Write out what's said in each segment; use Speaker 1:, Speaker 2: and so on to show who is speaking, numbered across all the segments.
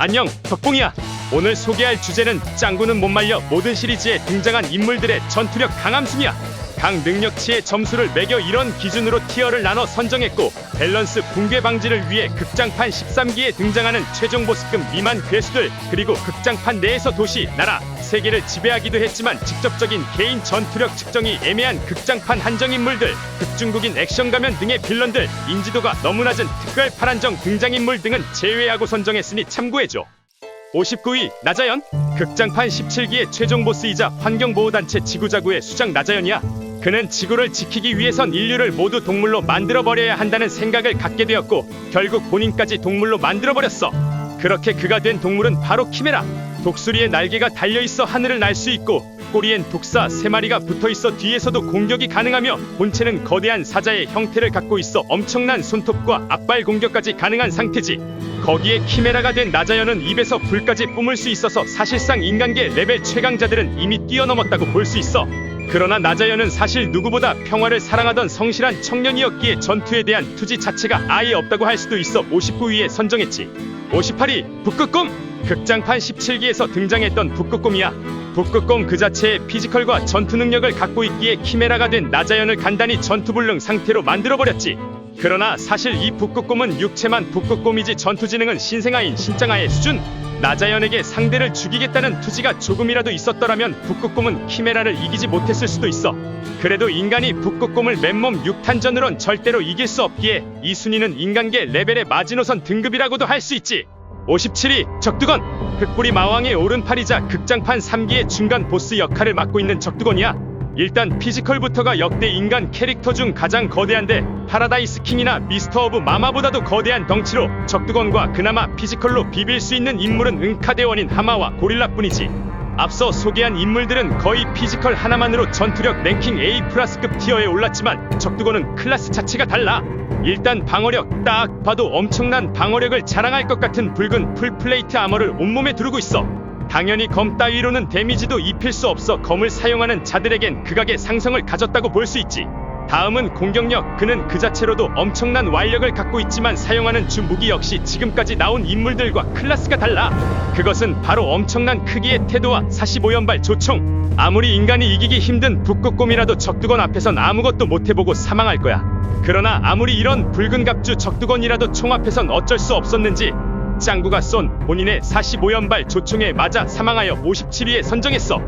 Speaker 1: 안녕, 덕봉이야. 오늘 소개할 주제는 짱구는 못 말려 모든 시리즈에 등장한 인물들의 전투력 강함순이야. 각 능력치의 점수를 매겨 이런 기준으로 티어를 나눠 선정했고, 밸런스 붕괴 방지를 위해 극장판 13기에 등장하는 최종 보스급 미만 괴수들, 그리고 극장판 내에서 도시, 나라, 세계를 지배하기도 했지만 직접적인 개인 전투력 측정이 애매한 극장판 한정 인물들, 극중국인 액션 가면 등의 빌런들, 인지도가 너무 낮은 특별 파란정 등장인물 등은 제외하고 선정했으니 참고해줘. 59위 나자연. 극장판 17기의 최종 보스이자 환경보호단체 지구자구의 수장 나자연이야. 그는 지구를 지키기 위해선 인류를 모두 동물로 만들어버려야 한다는 생각을 갖게 되었고, 결국 본인까지 동물로 만들어버렸어. 그렇게 그가 된 동물은 바로 키메라. 독수리의 날개가 달려있어 하늘을 날 수 있고, 꼬리엔 독사 3마리가 붙어있어 뒤에서도 공격이 가능하며, 본체는 거대한 사자의 형태를 갖고 있어 엄청난 손톱과 앞발 공격까지 가능한 상태지. 거기에 키메라가 된 나자연은 입에서 불까지 뿜을 수 있어서 사실상 인간계 레벨 최강자들은 이미 뛰어넘었다고 볼 수 있어. 그러나 나자연은 사실 누구보다 평화를 사랑하던 성실한 청년이었기에 전투에 대한 투지 자체가 아예 없다고 할 수도 있어 59위에 선정했지. 58위 북극곰. 극장판 17기에서 등장했던 북극곰이야. 북극곰 그 자체의 피지컬과 전투 능력을 갖고 있기에 키메라가 된 나자연을 간단히 전투불능 상태로 만들어버렸지. 그러나 사실 이 북극곰은 육체만 북극곰이지 전투지능은 신생아인 신장아의 수준. 나자연에게 상대를 죽이겠다는 투지가 조금이라도 있었더라면 북극곰은 키메라를 이기지 못했을 수도 있어. 그래도 인간이 북극곰을 맨몸 6탄전으론 절대로 이길 수 없기에 이 순위는 인간계 레벨의 마지노선 등급이라고도 할 수 있지. 57위 적두건. 흑불이 마왕의 오른팔이자 극장판 3기의 중간 보스 역할을 맡고 있는 적두건이야. 일단 피지컬부터가 역대 인간 캐릭터 중 가장 거대한데, 파라다이스 킹이나 미스터 오브 마마보다도 거대한 덩치로 적두건과 그나마 피지컬로 비빌 수 있는 인물은 응카대원인 하마와 고릴라뿐이지. 앞서 소개한 인물들은 거의 피지컬 하나만으로 전투력 랭킹 A+급 티어에 올랐지만 적두건은 클래스 자체가 달라. 일단 방어력, 딱 봐도 엄청난 방어력을 자랑할 것 같은 붉은 풀플레이트 아머를 온몸에 두르고 있어. 당연히 검 따위로는 데미지도 입힐 수 없어 검을 사용하는 자들에겐 극악의 상성을 가졌다고 볼 수 있지. 다음은 공격력. 그는 그 자체로도 엄청난 완력을 갖고 있지만 사용하는 주 무기 역시 지금까지 나온 인물들과 클래스가 달라. 그것은 바로 엄청난 크기의 태도와 45연발 조총. 아무리 인간이 이기기 힘든 북극곰이라도 적두건 앞에선 아무것도 못해보고 사망할 거야. 그러나 아무리 이런 붉은 갑주 적두건이라도 총 앞에선 어쩔 수 없었는지 짱구가 쏜 본인의 45연발 조총에 맞아 사망하여 57위에 선정했어.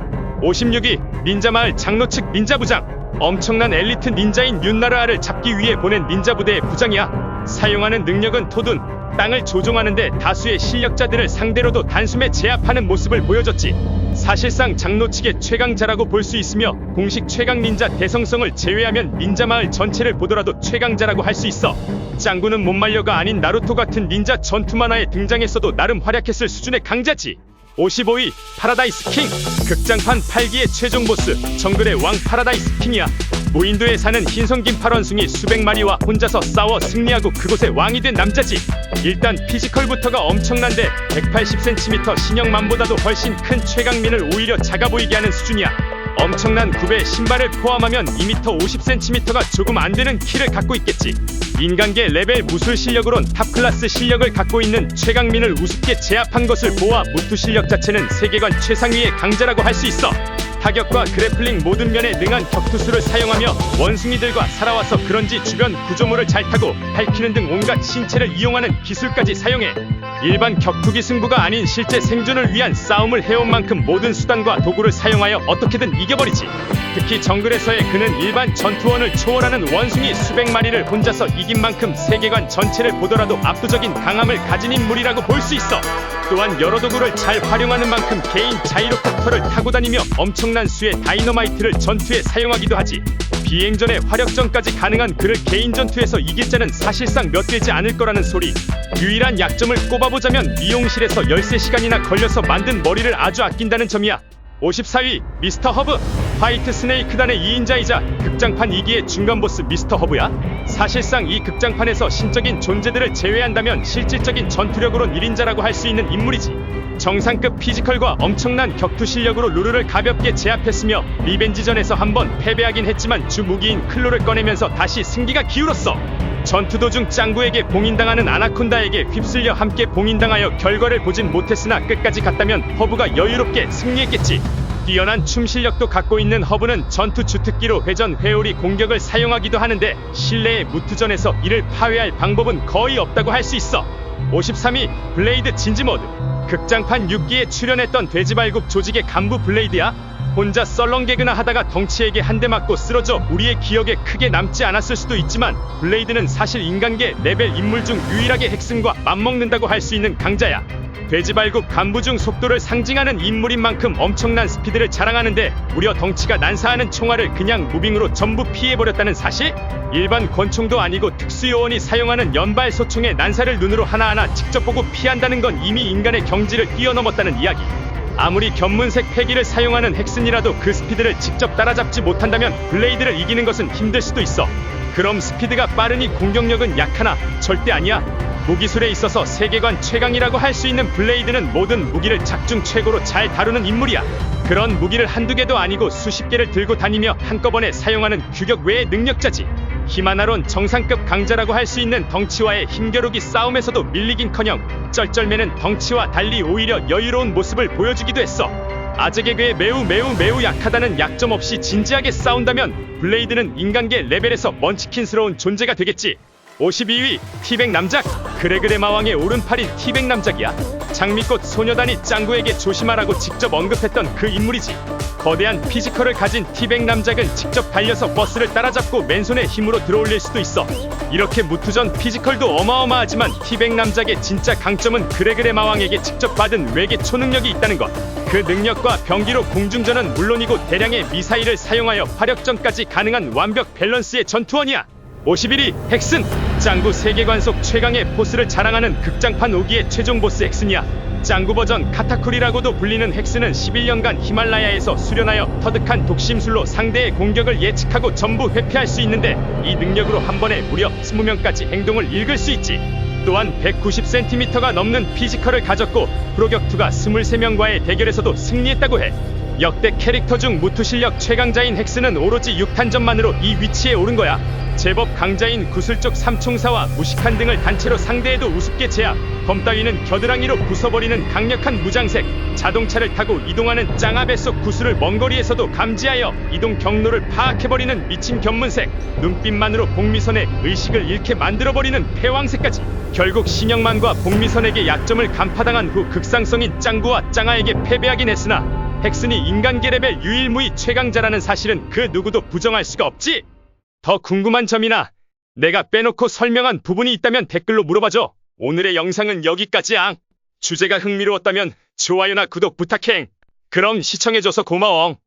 Speaker 1: 56위 닌자마을 장로 측 닌자부장. 엄청난 엘리트 닌자인 윤나르아를 잡기 위해 보낸 닌자 부대의 부장이야. 사용하는 능력은 토둔, 땅을 조종하는데 다수의 실력자들을 상대로도 단숨에 제압하는 모습을 보여줬지. 사실상 장로 측의 최강자라고 볼 수 있으며, 공식 최강 닌자 대성성을 제외하면 닌자마을 전체를 보더라도 최강자라고 할 수 있어. 짱구는 못 말려가 아닌 나루토 같은 닌자 전투 만화에 등장했어도 나름 활약했을 수준의 강자지. 55위 파라다이스 킹. 극장판 8기의 최종 보스 정글의 왕 파라다이스 킹이야. 무인도에 사는 흰손긴 원숭이 수백 마리와 혼자서 싸워 승리하고 그곳의 왕이 된 남자지. 일단 피지컬부터가 엄청난데 180cm 신형만보다도 훨씬 큰 최강민을 오히려 작아 보이게 하는 수준이야. 엄청난 굽의 신발을 포함하면 2m 50cm가 조금 안되는 키를 갖고 있겠지. 인간계 레벨 무술 실력으론 탑클래스 실력을 갖고 있는 최강민을 우습게 제압한 것을 보아 무투 실력 자체는 세계관 최상위의 강자라고 할 수 있어. 타격과 그래플링 모든 면에 능한 격투수를 사용하며 원숭이들과 살아와서 그런지 주변 구조물을 잘 타고 핥히는 등 온갖 신체를 이용하는 기술까지 사용해. 일반 격투기 승부가 아닌 실제 생존을 위한 싸움을 해온 만큼 모든 수단과 도구를 사용하여 어떻게든 이겨버리지. 특히 정글에서의 그는 일반 전투원을 초월하는 원숭이 수백 마리를 혼자서 이긴 만큼 세계관 전체를 보더라도 압도적인 강함을 가진 인물이라고 볼 수 있어. 또한 여러 도구를 잘 활용하는 만큼 개인 자이로콥터를 타고 다니며 엄청난 수의 다이너마이트를 전투에 사용하기도 하지. 비행전에 화력전까지 가능한 그를 개인 전투에서 이길 자는 사실상 몇 되지 않을 거라는 소리. 유일한 약점을 꼽아보자면 미용실에서 13시간이나 걸려서 만든 머리를 아주 아낀다는 점이야. 54위 미스터 허브. 화이트 스네이크단의 2인자이자 극장판 2기의 중간보스 미스터 허브야. 사실상 이 극장판에서 신적인 존재들을 제외한다면 실질적인 전투력으론 1인자라고 할 수 있는 인물이지. 정상급 피지컬과 엄청난 격투 실력으로 루루를 가볍게 제압했으며, 리벤지전에서 한번 패배하긴 했지만 주 무기인 클로를 꺼내면서 다시 승기가 기울었어. 전투 도중 짱구에게 봉인당하는 아나콘다에게 휩쓸려 함께 봉인당하여 결과를 보진 못했으나 끝까지 갔다면 허브가 여유롭게 승리했겠지. 뛰어난 춤 실력도 갖고 있는 허브는 전투 주특기로 회전 회오리 공격을 사용하기도 하는데 실내의 무투전에서 이를 파괴할 방법은 거의 없다고 할 수 있어. 53위 블레이드 진지 모드. 극장판 6기에 출연했던 돼지발굽 조직의 간부 블레이드야. 혼자 썰렁개그나 하다가 덩치에게 한 대 맞고 쓰러져 우리의 기억에 크게 남지 않았을 수도 있지만 블레이드는 사실 인간계 레벨 인물 중 유일하게 헥슨과 맞먹는다고 할 수 있는 강자야. 돼지발굽 간부 중 속도를 상징하는 인물인 만큼 엄청난 스피드를 자랑하는데 무려 덩치가 난사하는 총알을 그냥 무빙으로 전부 피해버렸다는 사실? 일반 권총도 아니고 특수요원이 사용하는 연발 소총의 난사를 눈으로 하나하나 직접 보고 피한다는 건 이미 인간의 경지를 뛰어넘었다는 이야기. 아무리 견문색 패기를 사용하는 헥슨이라도 그 스피드를 직접 따라잡지 못한다면 블레이드를 이기는 것은 힘들 수도 있어. 그럼 스피드가 빠르니 공격력은 약하나? 절대 아니야. 무기술에 있어서 세계관 최강이라고 할 수 있는 블레이드는 모든 무기를 작중 최고로 잘 다루는 인물이야. 그런 무기를 한두 개도 아니고 수십 개를 들고 다니며 한꺼번에 사용하는 규격 외의 능력자지. 힘 하나론 정상급 강자라고 할 수 있는 덩치와의 힘겨루기 싸움에서도 밀리긴커녕 쩔쩔매는 덩치와 달리 오히려 여유로운 모습을 보여주기도 했어. 아재 개그에 매우 약하다는 약점 없이 진지하게 싸운다면 블레이드는 인간계 레벨에서 먼치킨스러운 존재가 되겠지. 52위 티백 남작. 그래 마왕의 오른팔인 티백 남작이야. 장미꽃 소녀단이 짱구에게 조심하라고 직접 언급했던 그 인물이지. 거대한 피지컬을 가진 티백 남작은 직접 달려서 버스를 따라잡고 맨손에 힘으로 들어올릴 수도 있어. 이렇게 무투전 피지컬도 어마어마하지만 티백 남작의 진짜 강점은 그래 마왕에게 직접 받은 외계 초능력이 있다는 것. 그 능력과 병기로 공중전은 물론이고 대량의 미사일을 사용하여 화력전까지 가능한 완벽 밸런스의 전투원이야. 51위 헥슨. 짱구 세계관 속 최강의 포스를 자랑하는 극장판 5기의 최종 보스 헥슨이야. 짱구 버전 카타쿠리라고도 불리는 헥슨은 11년간 히말라야에서 수련하여 터득한 독심술로 상대의 공격을 예측하고 전부 회피할 수 있는데 이 능력으로 한 번에 무려 20명까지 행동을 읽을 수 있지. 또한 190cm가 넘는 피지컬을 가졌고 프로격투가 23명과의 대결에서도 승리했다고 해. 역대 캐릭터 중 무투 실력 최강자인 헥슨은 오로지 6탄전만으로 이 위치에 오른 거야. 제법 강자인 구슬쪽 삼총사와 무식한 등을 단체로 상대해도 우습게 제압. 검 따위는 겨드랑이로 부숴버리는 강력한 무장색. 자동차를 타고 이동하는 짱아배 속 구슬을 먼 거리에서도 감지하여 이동 경로를 파악해버리는 미친 견문색. 눈빛만으로 복미선의 의식을 잃게 만들어버리는 패왕색까지. 결국 신영만과 복미선에게 약점을 간파당한 후 극상성인 짱구와 짱아에게 패배하긴 했으나 헥슨이 인간계 레벨 유일무이 최강자라는 사실은 그 누구도 부정할 수가 없지. 더 궁금한 점이나 내가 빼놓고 설명한 부분이 있다면 댓글로 물어봐줘. 오늘의 영상은 여기까지야. 주제가 흥미로웠다면 좋아요나 구독 부탁해. 그럼 시청해줘서 고마워.